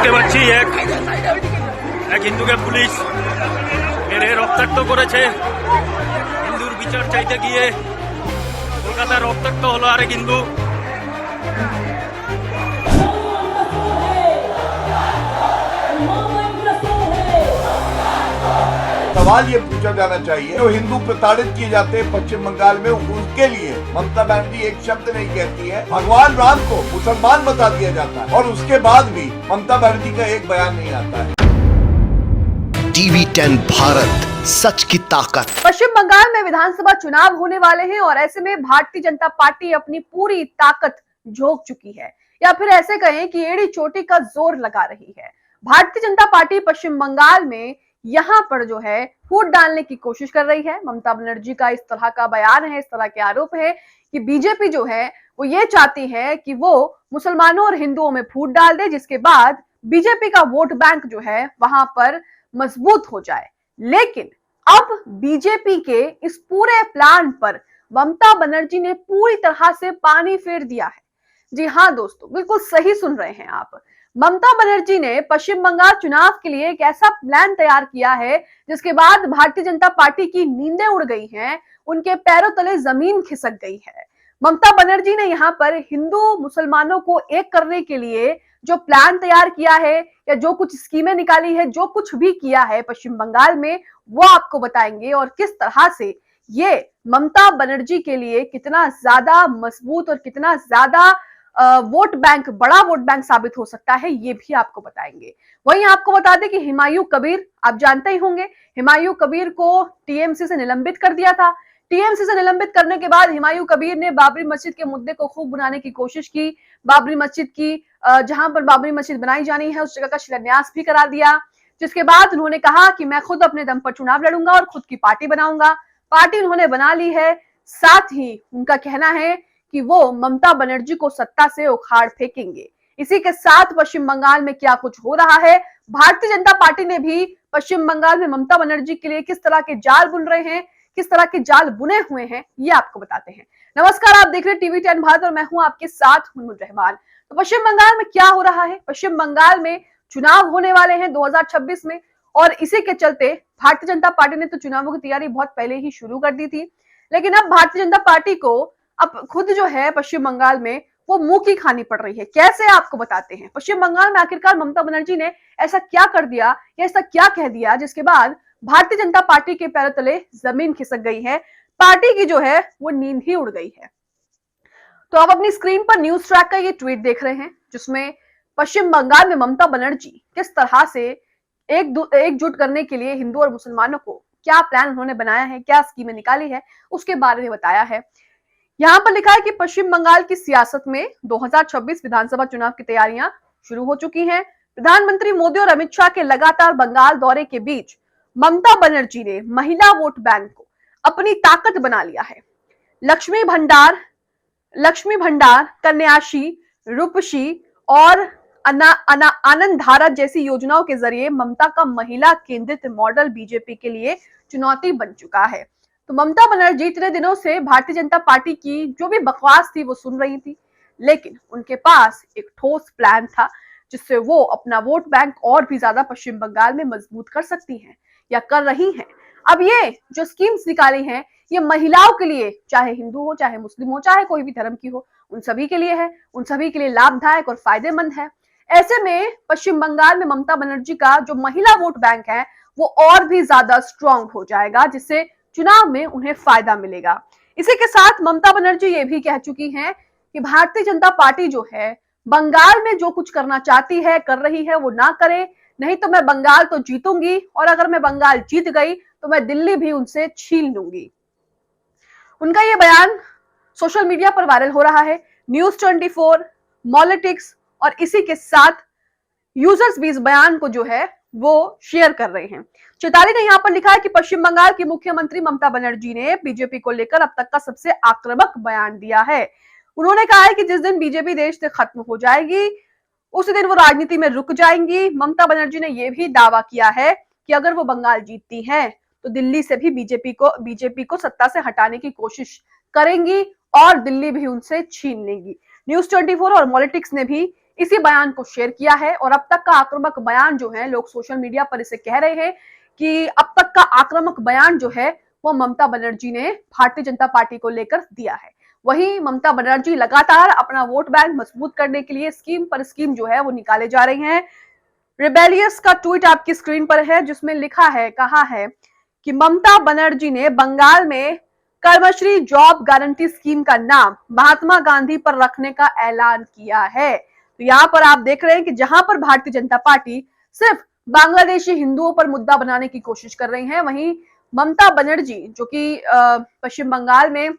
দেখতে পাচ্ছি এক হিন্দুকে পুলিশ মেরে রক্তাক্ত করেছে। হিন্দুর বিচার চাইতে গিয়ে কলকাতায় রক্তাক্ত হলো আরেক হিন্দু। सवाल ये पूछा जाना चाहिए, जो हिंदू प्रताड़ित किए जाते हैं पश्चिम बंगाल में, उनके लिए ममता बनर्जी एक शब्द नहीं कहती है। भगवान राम को मुसलमान बता दिया जाता है और उसके बाद भी ममता बनर्जी का एक बयान नहीं आता है। TV10 भारत, सच की ताकत। पश्चिम बंगाल में विधानसभा चुनाव होने वाले हैं और ऐसे में भारतीय जनता पार्टी अपनी पूरी ताकत झोंक चुकी है, या फिर ऐसे कहें कि एड़ी चोटी का जोर लगा रही है। भारतीय जनता पार्टी पश्चिम बंगाल में यहाँ पर जो है फूट डालने की कोशिश कर रही है। ममता बनर्जी का इस तरह का बयान है, इस तरह के आरोप है कि बीजेपी जो है वो ये चाहती है कि वो मुसलमानों और हिंदुओं में फूट डाल दे, जिसके बाद बीजेपी का वोट बैंक जो है वहां पर मजबूत हो जाए। लेकिन अब बीजेपी के इस पूरे प्लान पर ममता बनर्जी ने पूरी तरह से पानी फेर दिया है। जी हाँ दोस्तों, बिल्कुल सही सुन रहे हैं आप। ममता बनर्जी ने पश्चिम बंगाल चुनाव के लिए एक ऐसा प्लान तैयार किया है जिसके बाद भारतीय जनता पार्टी की नींदें उड़ गई हैं, उनके पैरों तले जमीन खिसक गई है। ममता बनर्जी ने यहाँ पर हिंदू मुसलमानों को एक करने के लिए जो प्लान तैयार किया है या जो कुछ स्कीमें निकाली है, जो कुछ भी किया है पश्चिम बंगाल में, वो आपको बताएंगे और किस तरह से ये ममता बनर्जी के लिए कितना ज्यादा मजबूत और कितना ज्यादा वोट बैंक, बड़ा वोट बैंक साबित हो सकता है, ये भी आपको बताएंगे। वहीं आपको बता दें कि हुमायूं कबीर, आप जानते ही होंगे, हुमायूं कबीर को टीएमसी से निलंबित कर दिया था। टीएमसी से निलंबित करने के बाद हुमायूं कबीर ने बाबरी मस्जिद के मुद्दे को खूब बुलाने की कोशिश की। बाबरी मस्जिद की जहां पर बाबरी मस्जिद बनाई जानी है उस जगह का शिलान्यास भी करा दिया, जिसके बाद उन्होंने कहा कि मैं खुद अपने दम पर चुनाव लड़ूंगा और खुद की पार्टी बनाऊंगा। पार्टी उन्होंने बना ली है। साथ ही उनका कहना है कि वो ममता बनर्जी को सत्ता से उखाड़ फेंकेंगे। इसी के साथ पश्चिम बंगाल में क्या कुछ हो रहा है, भारतीय जनता पार्टी ने भी पश्चिम बंगाल में ममता बनर्जी के लिए किस तरह के जाल बुन रहे हैं, किस तरह के जाल बुने हुए हैं, ये आपको बताते हैं। नमस्कार, आप देख रहे हैं TV10 भारत और मैं हूं आपके साथ मुनमुन रहमान। तो पश्चिम बंगाल में क्या हो रहा है? पश्चिम बंगाल में चुनाव होने वाले हैं 2026 में, और इसी के चलते भारतीय जनता पार्टी ने तो चुनावों की तैयारी बहुत पहले ही शुरू कर दी थी। लेकिन अब भारतीय जनता पार्टी को अब खुद जो है पश्चिम बंगाल में वो मुंह की खानी पड़ रही है। कैसे, आपको बताते हैं। पश्चिम बंगाल में आखिरकार ममता बनर्जी ने ऐसा क्या कर दिया या ऐसा क्या कह दिया जिसके बाद भारतीय जनता पार्टी के पैरों तले जमीन खिसक गई है, पार्टी की जो है वो नींद ही उड़ गई है। तो आप अपनी स्क्रीन पर न्यूज ट्रैक का ये ट्वीट देख रहे हैं जिसमें पश्चिम बंगाल में ममता बनर्जी किस तरह से एकजुट करने के लिए हिंदू और मुसलमानों को क्या प्लान उन्होंने बनाया है, क्या स्कीमें निकाली है, उसके बारे में बताया है। यहाँ पर लिखा है कि पश्चिम बंगाल की सियासत में 2026 विधानसभा चुनाव की तैयारियां शुरू हो चुकी हैं। प्रधानमंत्री मोदी और अमित शाह के लगातार बंगाल दौरे के बीच ममता बनर्जी ने महिला वोट बैंक को अपनी ताकत बना लिया है। लक्ष्मी भंडार, कन्याश्री, रूपश्री और आनंद धारा जैसी योजनाओं के जरिए ममता का महिला केंद्रित मॉडल बीजेपी के लिए चुनौती बन चुका है। तो ममता बनर्जी इतने दिनों से भारतीय जनता पार्टी की जो भी बकवास थी वो सुन रही थी, लेकिन उनके पास एक ठोस प्लान था जिससे वो अपना वोट बैंक और भी ज्यादा पश्चिम बंगाल में मजबूत कर सकती हैं या कर रही हैं। अब ये जो स्कीम्स निकाली हैं ये महिलाओं के लिए, चाहे हिंदू हो, चाहे मुस्लिम हो, चाहे कोई भी धर्म की हो, उन सभी के लिए है, उन सभी के लिए लाभदायक और फायदेमंद है। ऐसे में पश्चिम बंगाल में ममता बनर्जी का जो महिला वोट बैंक है वो और भी ज्यादा स्ट्रांग हो जाएगा, जिससे चुनाव में उन्हें फायदा मिलेगा। इसी के साथ ममता बनर्जी ये भी कह चुकी हैं कि भारतीय जनता पार्टी जो है बंगाल में जो कुछ करना चाहती है, कर रही है, वो ना करे, नहीं तो मैं बंगाल तो जीतूंगी और अगर मैं बंगाल जीत गई तो मैं दिल्ली भी उनसे छीन लूंगी। उनका ये बयान सोशल मीडिया पर वायरल हो रहा है। न्यूज 24, मॉलिटिक्स और इसी के साथ यूजर्स भी इस बयान को जो है वो शेयर कर रहे हैं। चैताली ने यहाँ पर लिखा है कि पश्चिम बंगाल की मुख्यमंत्री ममता बनर्जी ने बीजेपी को लेकर अब तक का सबसे आक्रामक बयान दिया है। उन्होंने कहा है कि जिस दिन बीजेपी देश से खत्म हो जाएगी उसी दिन वो राजनीति में रुक जाएंगी। ममता बनर्जी ने यह भी दावा किया है कि अगर वो बंगाल जीतती हैं तो दिल्ली से भी बीजेपी को सत्ता से हटाने की कोशिश करेंगी और दिल्ली भी उनसे छीन लेंगी। न्यूज 24 और मॉलिटिक्स ने भी इसी बयान को शेयर किया है। और अब तक का आक्रामक बयान जो है, लोग सोशल मीडिया पर इसे कह रहे हैं कि अब तक का आक्रामक बयान जो है वो ममता बनर्जी ने भारतीय जनता पार्टी को लेकर दिया है। वहीं ममता बनर्जी लगातार अपना वोट बैंक मजबूत करने के लिए स्कीम पर स्कीम जो है वो निकाले जा रही हैं। रिबेलियस का ट्वीट आपकी स्क्रीन पर है, जिसमें लिखा है, कहा है कि ममता बनर्जी ने बंगाल में कर्मश्री जॉब गारंटी स्कीम का नाम महात्मा गांधी पर रखने का ऐलान किया है। तो यहाँ पर आप देख रहे हैं कि जहां पर भारतीय जनता पार्टी सिर्फ बांग्लादेशी हिंदुओं पर मुद्दा बनाने की कोशिश कर रही है, वहीं ममता बनर्जी जो कि पश्चिम बंगाल में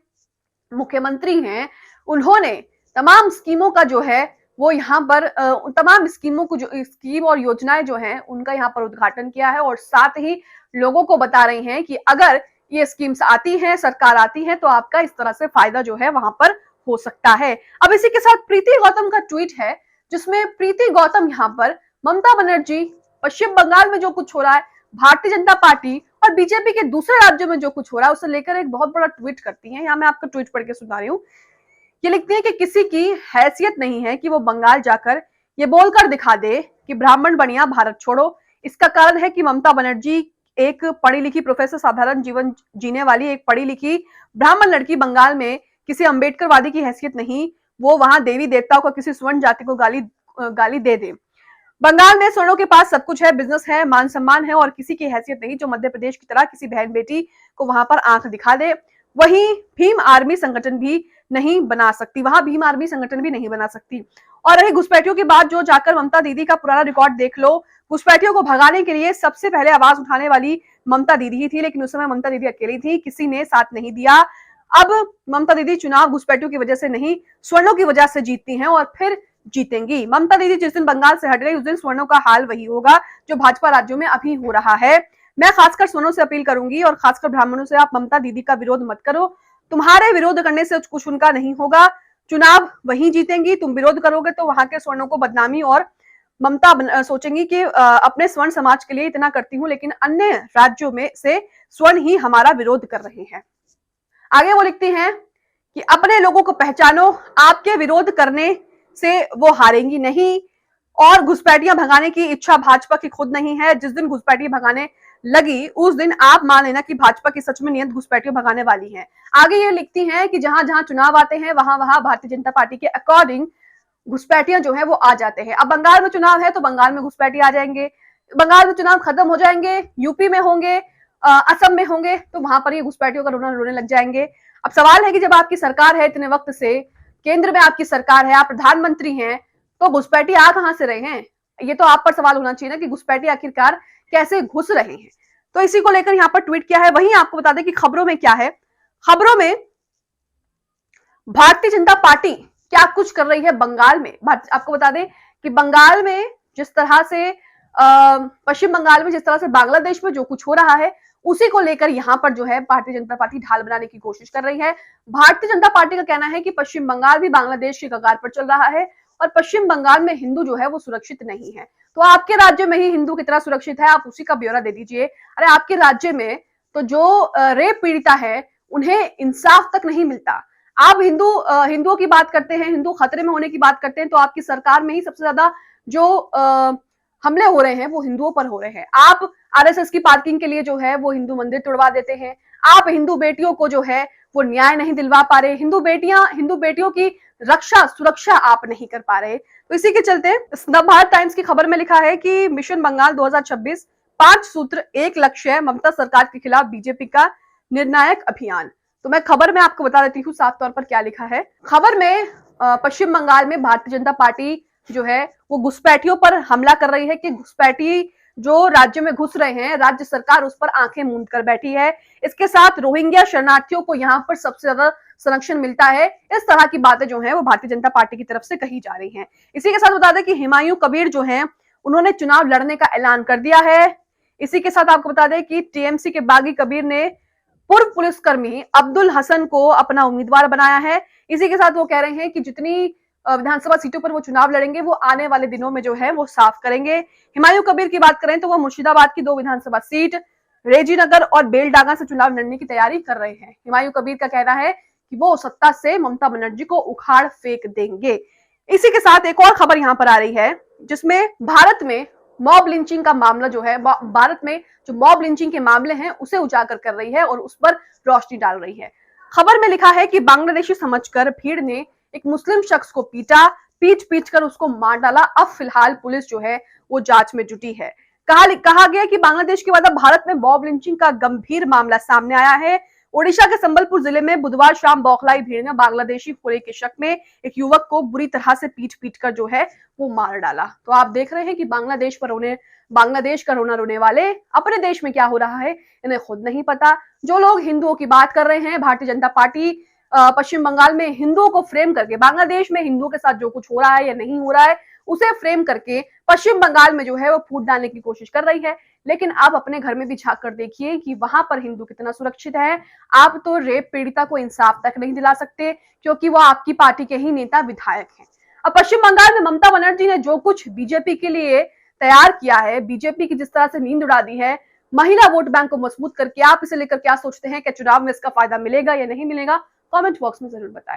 मुख्यमंत्री हैं, उन्होंने तमाम स्कीमों का जो है वो यहाँ पर तमाम स्कीमों को, जो स्कीम और योजनाएं जो हैं उनका यहाँ पर उद्घाटन किया है और साथ ही लोगों को बता रही हैं कि अगर ये स्कीम्स आती हैं, सरकार आती है, तो आपका इस तरह से फायदा जो है वहां पर हो सकता है। अब इसी के साथ प्रीति गौतम का ट्वीट है, जिसमें प्रीति गौतम यहाँ पर ममता बनर्जी, पश्चिम बंगाल में जो कुछ हो रहा है, भारतीय जनता पार्टी और बीजेपी के दूसरे राज्यों में जो कुछ हो रहा है उसे लेकर एक बहुत बड़ा ट्वीट करती हैं। यहाँ मैं आपका ट्वीट पढ़ के सुना रही हूँ। ये लिखती है कि किसी की हैसियत नहीं है कि वो बंगाल जाकर ये बोलकर दिखा दे कि ब्राह्मण बनिया भारत छोड़ो। इसका कारण है कि ममता बनर्जी एक पढ़ी लिखी, प्रोफेसर, साधारण जीवन जीने वाली एक पढ़ी लिखी ब्राह्मण लड़की, बंगाल में किसी अंबेडकरवादी की हैसियत नहीं, वो वहां देवी देवताओं को, किसी स्वर्ण जाति को गाली दे दे। बंगाल में स्वर्णों के पास सब कुछ है, बिजनेस है, मान सम्मान है और किसी की हैसियत नहीं जो मध्य प्रदेश की तरह किसी बहन बेटी को वहां पर आंख दिखा दे। वहीं भीम आर्मी संगठन भी नहीं बना सकती, वहां भीम आर्मी संगठन भी नहीं बना सकती। और रही घुसपैठियों की बात, जो जाकर ममता दीदी का पुराना रिकॉर्ड देख लो, घुसपैठियों को भगाने के लिए सबसे पहले आवाज उठाने वाली ममता दीदी ही थी, लेकिन उस समय ममता दीदी अकेली थी, किसी ने साथ नहीं दिया। अब ममता दीदी चुनाव घुसपैठियों की वजह से नहीं, स्वर्णों की वजह से जीतती हैं और फिर जीतेंगी। ममता दीदी जिस दिन बंगाल से हट गई उस दिन स्वर्णों का हाल वही होगा जो भाजपा राज्यों में अभी हो रहा है। मैं खासकर स्वर्णों से अपील करूंगी और खासकर ब्राह्मणों से, आप ममता दीदी का विरोध मत करो, तुम्हारे विरोध करने से कुछ उनका नहीं होगा, चुनाव वहीं जीतेंगी। तुम विरोध करोगे तो वहां के स्वर्णों को बदनामी, और ममता सोचेंगी कि अपने स्वर्ण समाज के लिए इतना करती हूं, लेकिन अन्य राज्यों में से स्वर्ण ही हमारा विरोध कर रहे हैं। आगे वो लिखती हैं कि अपने लोगों को पहचानो, आपके विरोध करने से वो हारेंगी नहीं, और घुसपैठियां भगाने की इच्छा भाजपा की खुद नहीं है। जिस दिन घुसपैठी भगाने लगी उस दिन आप मान लेना कि भाजपा की सच में नियत घुसपैठियों भगाने वाली है। आगे ये लिखती हैं कि जहां जहां चुनाव आते हैं वहां वहां भारतीय जनता पार्टी के अकॉर्डिंग घुसपैठियां जो है वो आ जाते हैं। अब बंगाल में चुनाव है तो बंगाल में घुसपैठी आ जाएंगे, बंगाल में चुनाव खत्म हो जाएंगे, यूपी में होंगे, असम में होंगे, तो वहां पर ये घुसपैठियों का रोने लग जाएंगे। अब सवाल है कि जब आपकी सरकार है इतने वक्त से, केंद्र में आपकी सरकार है, आप प्रधानमंत्री हैं, तो घुसपैठी आ कहां से रहे हैं? ये तो आप पर सवाल होना चाहिए ना कि घुसपैठी आखिरकार कैसे घुस रहे हैं। तो इसी को लेकर यहाँ पर ट्वीट किया है। वहीं आपको बता दें कि खबरों में क्या है, खबरों में भारतीय जनता पार्टी क्या कुछ कर रही है बंगाल में। आपको बता दें कि बंगाल में जिस तरह से पश्चिम बंगाल में जिस तरह से बांग्लादेश में जो कुछ हो रहा है, उसी को लेकर यहाँ पर जो है भारतीय जनता पार्टी ढाल बनाने की कोशिश कर रही है। भारतीय जनता पार्टी का कहना है कि पश्चिम बंगाल भी बांग्लादेश की कगार पर चल रहा है और पश्चिम बंगाल में हिंदू जो है वो सुरक्षित नहीं है। तो आपके राज्य में ही हिंदू कितना सुरक्षित है, आप उसी का ब्यौरा दे दीजिए। अरे आपके राज्य में तो जो रेप पीड़िता है उन्हें इंसाफ तक नहीं मिलता। आप हिंदुओं की बात करते हैं, हिंदू खतरे में होने की बात करते हैं, तो आपकी सरकार में ही सबसे ज्यादा जो हमले हो रहे हैं वो हिंदुओं पर हो रहे हैं। आप आरएसएस की पार्किंग के लिए जो है वो हिंदू मंदिर तोड़वा देते हैं। आप हिंदू बेटियों को जो है वो न्याय नहीं दिलवा पा रहे, हिंदू बेटियों की रक्षा सुरक्षा आप नहीं कर पा रहे। तो इसी के चलते नवभारत टाइम्स की खबर में लिखा है कि मिशन बंगाल 2026 5 सूत्र 1 लक्ष्य, ममता सरकार के खिलाफ बीजेपी का निर्णायक अभियान। तो मैं खबर में आपको बता देती हूँ साफ तौर पर क्या लिखा है। खबर में पश्चिम बंगाल में भारतीय जनता पार्टी जो है वो घुसपैठियों पर हमला कर रही है कि घुसपैठी जो राज्य में घुस रहे हैं, राज्य सरकार उस पर आंखें मूंद कर बैठी है। इसके साथ रोहिंग्या शरणार्थियों को यहाँ पर सबसे ज्यादा संरक्षण मिलता है। इस तरह की बातें जो हैं वो भारतीय जनता पार्टी की तरफ से कही जा रही हैं। इसी के साथ बता दें कि हुमायूं कबीर जो हैं उन्होंने चुनाव लड़ने का ऐलान कर दिया है। इसी के साथ आपको बता दें कि टीएमसी के बागी कबीर ने पूर्व पुलिसकर्मी अब्दुल हसन को अपना उम्मीदवार बनाया है। इसी के साथ वो कह रहे हैं कि जितनी विधानसभा सीटों पर वो चुनाव लड़ेंगे वो आने वाले दिनों में जो है वो साफ करेंगे। हुमायूं कबीर की बात करें तो वो मुर्शिदाबाद की 2 विधानसभा सीट, रेजीनगर और बेलडागा से चुनाव लड़ने की तैयारी कर रहे हैं। हुमायूं कबीर का कहना है कि वो सत्ता से ममता बनर्जी को उखाड़ फेंक देंगे। इसी के साथ एक और खबर यहां पर आ रही है जिसमें भारत में मॉब लिंचिंग का मामला जो है, भारत में जो मॉब लिंचिंग के मामले हैं उसे उजागर कर रही है और उस पर रोशनी डाल रही है। खबर में लिखा है कि बांग्लादेशी समझकर भीड़ ने एक मुस्लिम शख्स को पीट कर उसको मार डाला। अब फिलहाल पुलिस जो है वो जांच में जुटी है। कहा गया कि बांग्लादेश के बाद अब भारत में मॉब लिंचिंग का गंभीर मामला सामने आया है। ओडिशा के संबलपुर जिले में बुधवार शाम बौखलाई भीड़ ने बांग्लादेशी खोरे के शक में एक युवक को बुरी तरह से पीट कर जो है वो मार डाला। तो आप देख रहे हैं कि बांग्लादेश का रोना रोने वाले, अपने देश में क्या हो रहा है इन्हें खुद नहीं पता। जो लोग हिंदुओं की बात कर रहे हैं, भारतीय जनता पार्टी पश्चिम बंगाल में हिंदुओं को फ्रेम करके, बांग्लादेश में हिंदुओं के साथ जो कुछ हो रहा है या नहीं हो रहा है उसे फ्रेम करके पश्चिम बंगाल में जो है वो फूट डालने की कोशिश कर रही है। लेकिन आप अपने घर में भी झांक कर देखिए कि वहां पर हिंदू कितना सुरक्षित है। आप तो रेप पीड़िता को इंसाफ तक नहीं दिला सकते क्योंकि वो आपकी पार्टी के ही नेता विधायक हैं। अब पश्चिम बंगाल में ममता बनर्जी ने जो कुछ बीजेपी के लिए तैयार किया है, बीजेपी की जिस तरह से नींद उड़ा दी है, महिला वोट बैंक को मजबूत करके, आप इसे लेकर क्या सोचते हैं? क्या चुनाव में इसका फायदा मिलेगा या नहीं मिलेगा? कमेंट बॉक्स में जरूर बताएं।